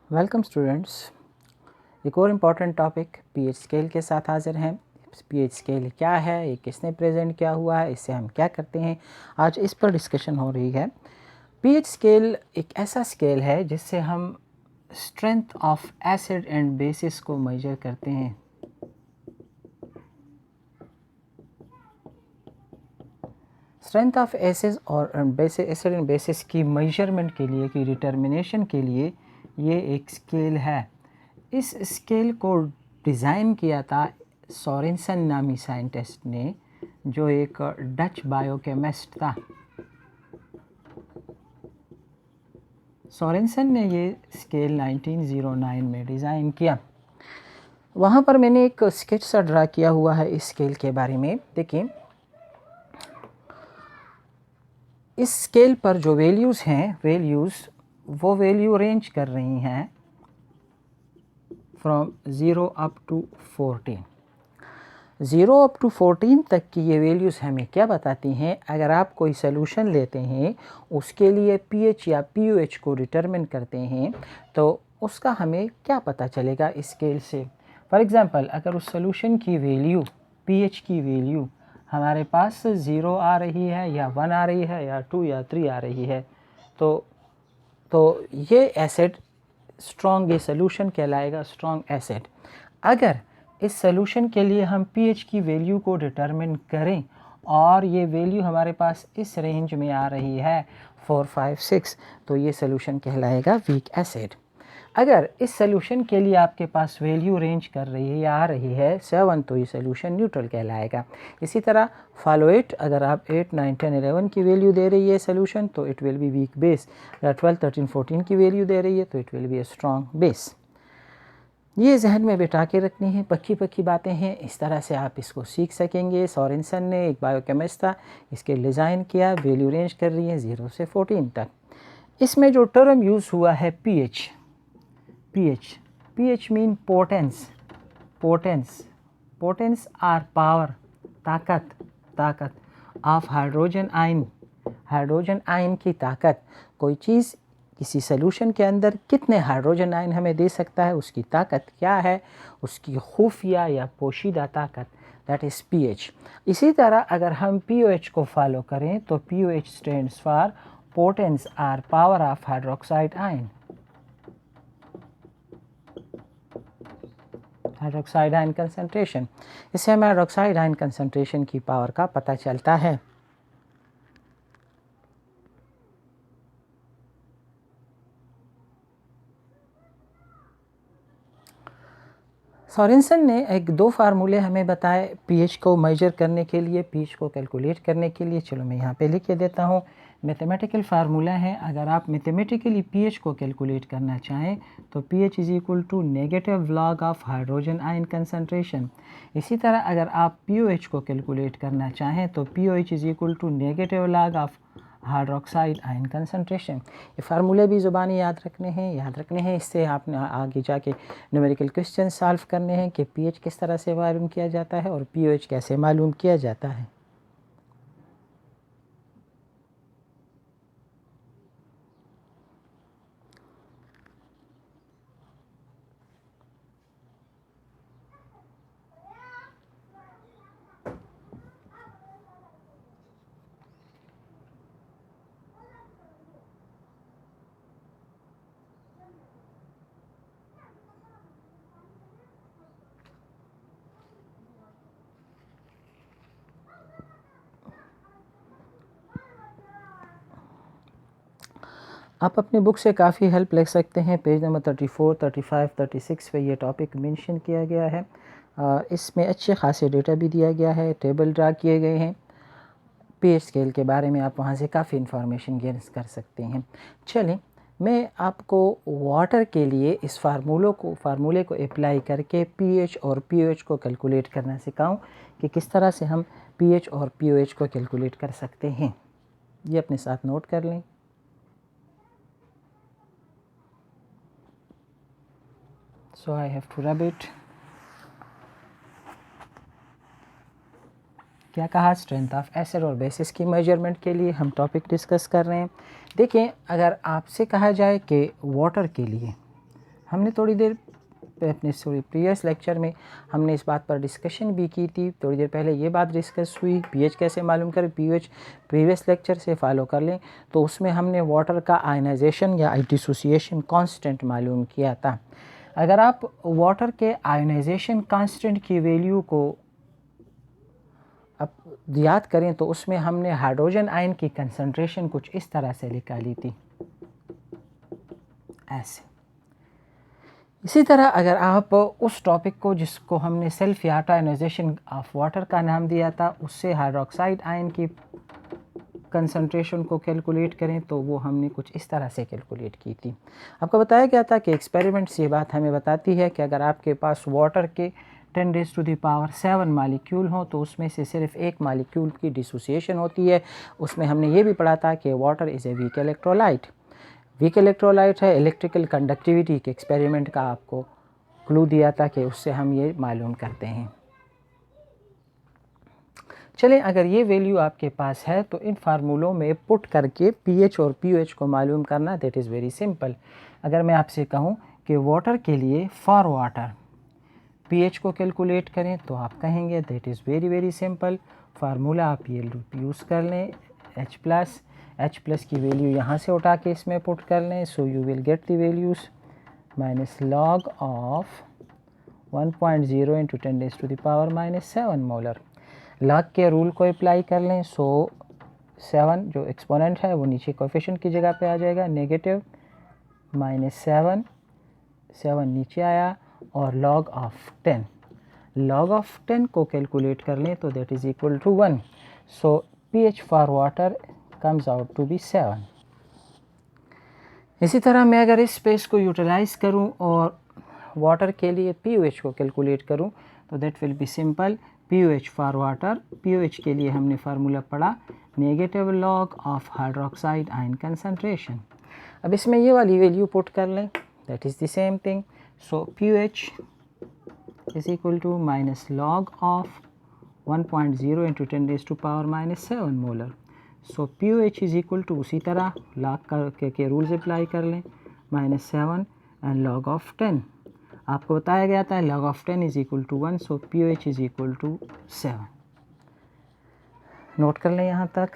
Welcome students. एक और important topic pH scale के साथ हाजिर हैं। पीएच स्केल क्या है, ये किसने प्रेजेंट किया हुआ है, इससे हम क्या करते हैं, आज इस पर डिस्कशन हो रही है। पीएच स्केल एक ऐसा स्केल है जिससे हम strength of acid and bases को मेजर करते हैं। स्ट्रेंथ ऑफ एसिड और एसिड एंड बेसिस की मेजरमेंट के लिए, की डिटर्मिनेशन के लिए ये एक स्केल है। इस स्केल को डिज़ाइन किया था सोरेनसन नामी साइंटिस्ट ने, जो एक डच बायोकेमिस्ट था। सोरेनसन ने ये स्केल 1909 में डिज़ाइन किया। वहाँ पर मैंने एक स्केच सा ड्रा किया हुआ है इस स्केल के बारे में। देखिए, इस स्केल पर जो वैल्यूज़ हैं, वो वैल्यू रेंज कर रही हैं from 0 up to 14। 0 up to 14 तक की ये वैल्यूज़ हमें क्या बताती हैं? अगर आप कोई सोल्यूशन लेते हैं, उसके लिए पीएच या पीओएच को डिटरमिन करते हैं, तो उसका हमें क्या पता चलेगा इस स्केल से? फॉर एग्ज़ाम्पल, अगर उस सोल्यूशन की वैल्यू, पीएच की वैल्यू हमारे पास 0 आ रही है, या 1 आ रही है, या 2 या 3 आ रही है, तो ये एसिड स्ट्रॉन्ग, ये सोल्यूशन कहलाएगा स्ट्रॉन्ग एसिड। अगर इस सोल्यूशन के लिए हम पीएच की वैल्यू को डिटरमिन करें और ये वैल्यू हमारे पास इस रेंज में आ रही है 4, 5, 6, तो ये सोल्यूशन कहलाएगा वीक एसिड। अगर इस सोल्यूशन के लिए आपके पास वैल्यू रेंज कर रही है या आ रही है 7, तो ये सोल्यूशन न्यूट्रल कहलाएगा। इसी तरह फॉलो इट, अगर आप 8, 9, 10, 11 की वैल्यू दे रही है सोल्यूशन, तो it will be weak base. अगर 12, 13, 14 की वैल्यू दे रही है, तो it will be a strong base. ये जहन में बिठा के रखनी है, पक्की पक्की बातें हैं, इस तरह से आप इसको सीख सकेंगे। सोरेनसन ने, एक बायोकेमिस्ट था, इसके डिज़ाइन किया, वैल्यू रेंज कर रही है 0 से 14 तक। इसमें जो टर्म यूज़ हुआ है pH, pH mean potens, potens or power, ताकत ऑफ हाइड्रोजन आयन की ताकत। कोई चीज़ किसी सोल्यूशन के अंदर कितने हाइड्रोजन आयन हमें दे सकता है, उसकी ताकत क्या है, उसकी खुफिया या पोशीदा ताकत, दैट इज़ पीएच। इसी तरह अगर हम पीओएच को फॉलो करें, तो pOH stands for potens or power of hydroxide ion, hydroxide ion concentration. इससे हमें हाइड्रोक्साइड आयन कंसंट्रेशन की पावर का पता चलता है। सोरेनसन ने एक 2 फार्मूले हमें बताए पीएच को मेजर करने के लिए, पीएच को कैलकुलेट करने के लिए। चलो मैं यहाँ पे लिख के देता हूँ। मैथमेटिकल फार्मूला है, अगर आप मैथमेटिकली पीएच को कैलकुलेट करना चाहें, तो pH is equal to negative log of hydrogen ion concentration. इसी तरह अगर आप पीओएच को कैलकुलेट करना चाहें, तो pOH is equal to negative log of hydroxide ion concentration. ये फार्मूले भी ज़ुबानी याद रखने हैं। इससे आपने आगे जाके न्यूमेरिकल क्वेश्चन सॉल्व करने हैं कि पीएच किस तरह से मालूम किया जाता है और पीओएच कैसे मालूम किया जाता है। आप अपनी बुक से काफ़ी हेल्प ले सकते हैं। पेज नंबर 34, 35, 36 पे ये टॉपिक मेंशन किया गया है। इसमें अच्छे खासे डेटा भी दिया गया है, टेबल ड्रा किए गए हैं। पीएच स्केल के बारे में आप वहाँ से काफ़ी इन्फॉर्मेशन गेन कर सकते हैं। चलें, मैं आपको वाटर के लिए इस फार्मूले को अप्लाई करके पीएच और पीओएच को कैलकुलेट करना सिखाऊं कि किस तरह से हम पीएच और पीओएच को कैलकुलेट कर सकते हैं। ये अपने साथ नोट कर लें। So I have to rub it. क्या कहा? स्ट्रेंथ ऑफ एसिड और बेसिस की मेजरमेंट के लिए हम टॉपिक डिस्कस कर रहे हैं। देखें, अगर आपसे कहा जाए कि वाटर के लिए हमने थोड़ी देर अपने प्रीवियस लेक्चर में हमने इस बात पर डिस्कशन भी की थी, थोड़ी देर पहले ये बात डिस्कस हुई पीएच कैसे मालूम करें, पीएच प्रीवियस लेक्चर से फॉलो कर लें। तो उसमें हमने वाटर का आयनाइजेशन या डिसोसिएशन कांस्टेंट मालूम किया था। अगर आप वाटर के आयनाइजेशन कांस्टेंट की वैल्यू को अब याद करें तो उसमें हमने हाइड्रोजन आयन की कंसंट्रेशन कुछ इस तरह से निकाली थी, ऐसे। इसी तरह अगर आप उस टॉपिक को जिसको हमने सेल्फ आयनाइजेशन ऑफ वाटर का नाम दिया था, उससे हाइड्रोक्साइड आयन की कंसंट्रेशन को कैलकुलेट करें तो वो हमने कुछ इस तरह से कैलकुलेट की थी। आपको बताया गया था कि एक्सपेरिमेंट से ये बात हमें बताती है कि अगर आपके पास वाटर के 10⁻⁷ मालिक्यूल हों तो उसमें से सिर्फ एक मालिक्यूल की डिसोसिएशन होती है। उसमें हमने ये भी पढ़ा था कि water is a weak electrolyte. Weak electrolyte है, इलेक्ट्रिकल कंडक्टिविटी के एक्सपेरिमेंट का आपको क्लू दिया था कि उससे हम ये मालूम करते हैं। चलें, अगर ये वैल्यू आपके पास है तो इन फार्मूलों में पुट करके पीएच और पीओएच को मालूम करना, दैट इज़ वेरी सिंपल। अगर मैं आपसे कहूँ कि वाटर के लिए फॉर वाटर पीएच को कैलकुलेट करें तो आप कहेंगे that is very simple. Formula आप ये यूज़ कर लें, H प्लस की वैल्यू यहाँ से उठा के इसमें पुट कर लें। So you will get the values minus log of 1.0 into 10⁻⁻7 molar. Log के रूल को अप्लाई कर लें। सो 7 जो एक्सपोनेंट है वो नीचे कोएफिशिएंट की जगह पे आ जाएगा, नेगेटिव -7 नीचे आया, और लॉग ऑफ 10 को कैलकुलेट कर लें तो that is equal to 1। So pH for water comes out to be 7। इसी तरह मैं अगर इस स्पेस को यूटिलाइज़ करूं और वाटर के लिए pOH को कैलकुलेट करूं तो that will be simple. pOH for water, pOH के लिए हमने फार्मूला पढ़ा negative log of hydroxide ion concentration. अब इसमें ये वाली वैल्यू पुट कर लें, that is the same thing. So pOH is equal to minus log of 1.0 into 10⁻⁻7 molar. So pOH is equal to उसी तरह लॉग के रूल्स अप्लाई कर लें, -7 एंड लॉग ऑफ 10। आपको बताया गया था log of 10 is equal to 1। So pOH is equal to 7। Note कर लें यहाँ तक।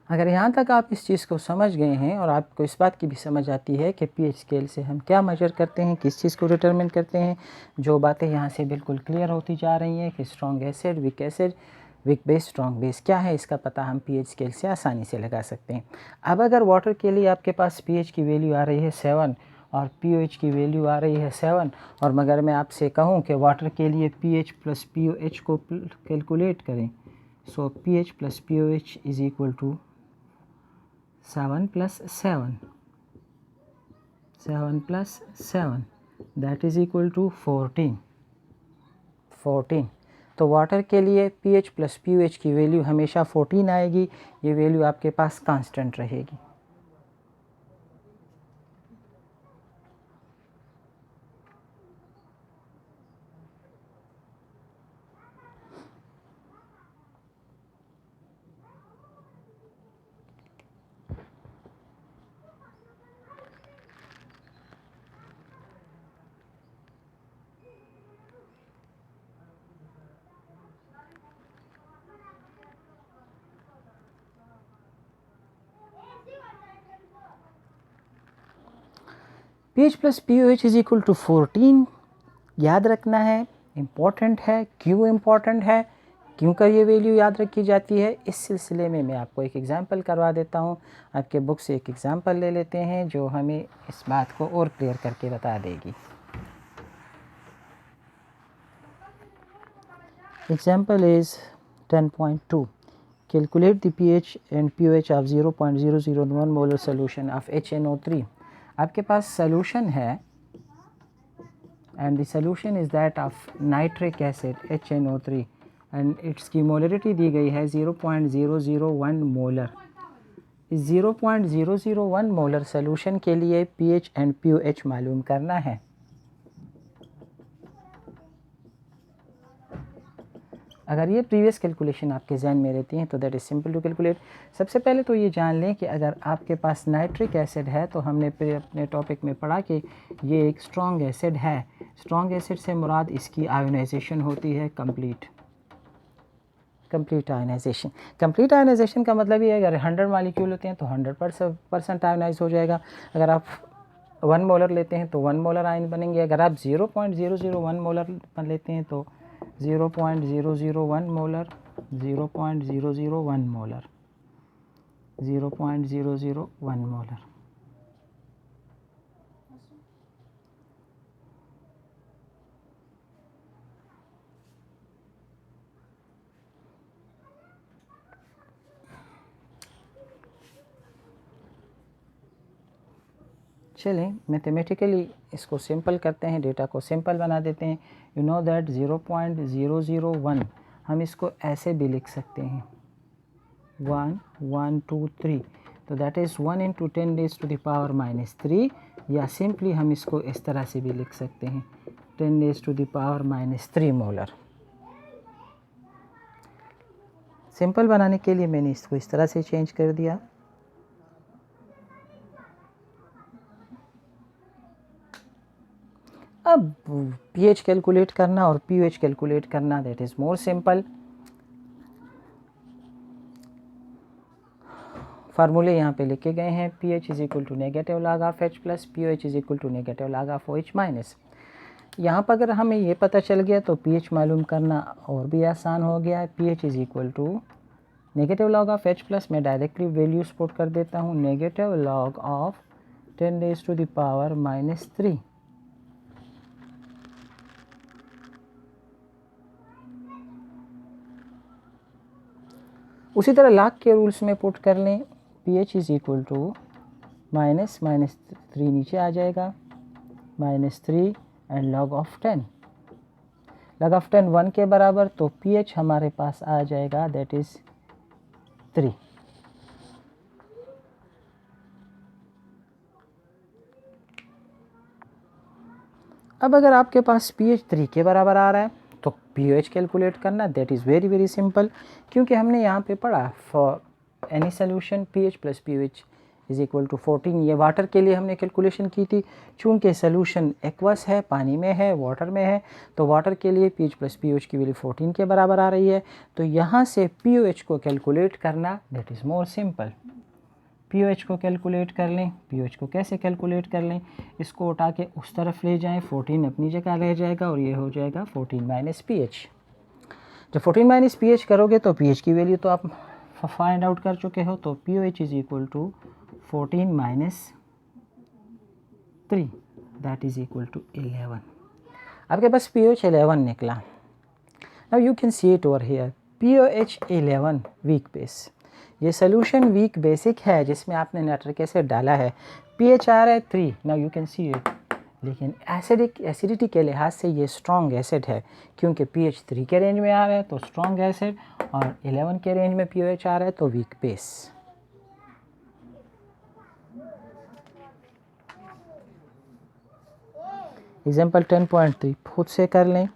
अगर यहाँ तक आप इस चीज़ को समझ गए हैं और आपको इस बात की भी समझ आती है कि पीएच स्केल से हम क्या मेजर करते हैं, किस चीज़ को डिटरमिन करते हैं, जो बातें यहाँ से बिल्कुल क्लियर होती जा रही हैं कि strong acid, weak base, strong base क्या है, इसका पता हम पीएच स्केल से आसानी से लगा सकते हैं। अब अगर वाटर के लिए आपके पास पीएच की वैल्यू आ रही है 7 और pOH की वैल्यू आ रही है 7, और मगर मैं आपसे कहूँ कि वाटर के लिए pH प्लस pOH को कैलकुलेट करें, so pH plus pOH is equal to 7 plus 7 plus 7 that is equal to 14। तो वाटर के लिए pH प्लस pOH की वैल्यू हमेशा 14 आएगी। ये वैल्यू आपके पास कांस्टेंट रहेगी। pH plus pOH is equal to 14 याद रखना है, इम्पॉर्टेंट है। क्यों इम्पॉर्टेंट है, क्यों कर ये वैल्यू याद रखी जाती है, इस सिलसिले में मैं आपको एक एग्जांपल करवा देता हूँ। आपके बुक से एक एग्जांपल ले लेते हैं जो हमें इस बात को और क्लियर करके बता देगी। Example is 10.2। Calculate the pH and pOH of 0.001 molar solution of HNO3. आपके पास solution है and the solution is that of nitric acid HNO3 and its की molarity दी गई है 0.001 मोलर। इस 0.001 मोलर solution के लिए pH and pOH मालूम करना है। अगर ये प्रीवियस कैलकुलेशन आपके जहन में रहती हैं तो that is simple to calculate. सबसे पहले तो ये जान लें कि अगर आपके पास नाइट्रिक एसिड है तो हमने अपने टॉपिक में पढ़ा कि ये एक स्ट्रॉन्ग एसिड है। स्ट्रॉन्ग एसिड से मुराद इसकी आयोनाइजेशन होती है कंप्लीट आयोनाइजेशन। कंप्लीट आयोनाइजेशन का मतलब ये है अगर 100 मॉलिक्यूल होते हैं तो 100% आयोनाइज हो जाएगा। अगर आप 1 मोलर लेते हैं तो 1 मोलर आयन बनेंगे। अगर आप 0.001 मोलर लेते हैं तो 0.001 मोलर 0.001 मोलर 0.001 मोलर। चलें मैथमेटिकली इसको सिंपल करते हैं, डेटा को सिंपल बना देते हैं। यू नो दैट 0.001 हम इसको ऐसे भी लिख सकते हैं 1 1 2 3, तो दैट इज़ 1 × 10⁻³ या सिंपली हम इसको इस तरह से भी लिख सकते हैं 10⁻³ मोलर। सिंपल बनाने के लिए मैंने इसको इस तरह से चेंज कर दिया। अब pH कैलकुलेट करना और pOH कैलकुलेट करना दैट इज़ मोर सिंपल। फार्मूले यहाँ पे लिखे गए हैं। pH = negative log of H plus pOH = negative log of OH minus. यहाँ पर अगर हमें ये पता चल गया तो pH मालूम करना और भी आसान हो गया है। pH = negative log of H plus मैं डायरेक्टली वैल्यूज पुट कर देता हूँ नेगेटिव log ऑफ 10⁻³ उसी तरह log के रूल्स में पुट कर लें। pH = -3 नीचे आ जाएगा -3 एंड log ऑफ 10 1 के बराबर, तो pH हमारे पास आ जाएगा दैट इज़ 3। अब अगर आपके पास pH 3 के बराबर आ रहा है तो pOH कैलकुलेट करना दैट इज़ वेरी सिंपल, क्योंकि हमने यहाँ पे पढ़ा for any solution pH plus pOH = 14। ये वाटर के लिए हमने कैलकुलेशन की थी। चूँकि सोल्यूशन एक्वस है, पानी में है, वाटर में है, तो वाटर के लिए pH प्लस pOH की वैल्यू 14 के बराबर आ रही है। तो यहाँ से pOH को कैलकुलेट करना that is more simple. pOH को कैलकुलेट कर लें। pOH को कैसे कैलकुलेट कर लें, इसको उठा के उस तरफ ले जाएं, 14 अपनी जगह रह जाएगा और ये हो जाएगा 14 - pH। जब 14 - pH करोगे तो pH की वैल्यू तो आप फाइंड आउट कर चुके हो, तो pOH = 14 - 3 दैट इज़ = 11। आपके पास pOH 11 निकला। Now you can see it over here pOH 11 weak base. ये सोल्यूशन वीक बेसिक है जिसमें आपने नाइट्रिक एसिड डाला है। pH आ रहा है 3। Now you can see it, लेकिन एसिडिटी के लिहाज से ये स्ट्रॉन्ग एसिड है, क्योंकि pH 3 के रेंज में आ रहा है तो स्ट्रॉन्ग एसिड, और 11 के रेंज में pOH आ रहा है तो वीक बेस। एग्जाम्पल 10.3 खुद से कर लें।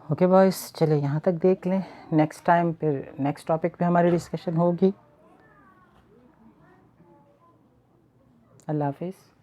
ओके बॉयज़, चलिए यहाँ तक देख लें। नेक्स्ट टाइम फिर नेक्स्ट टॉपिक पे हमारी डिस्कशन होगी। अल्लाह हाफ़िज़।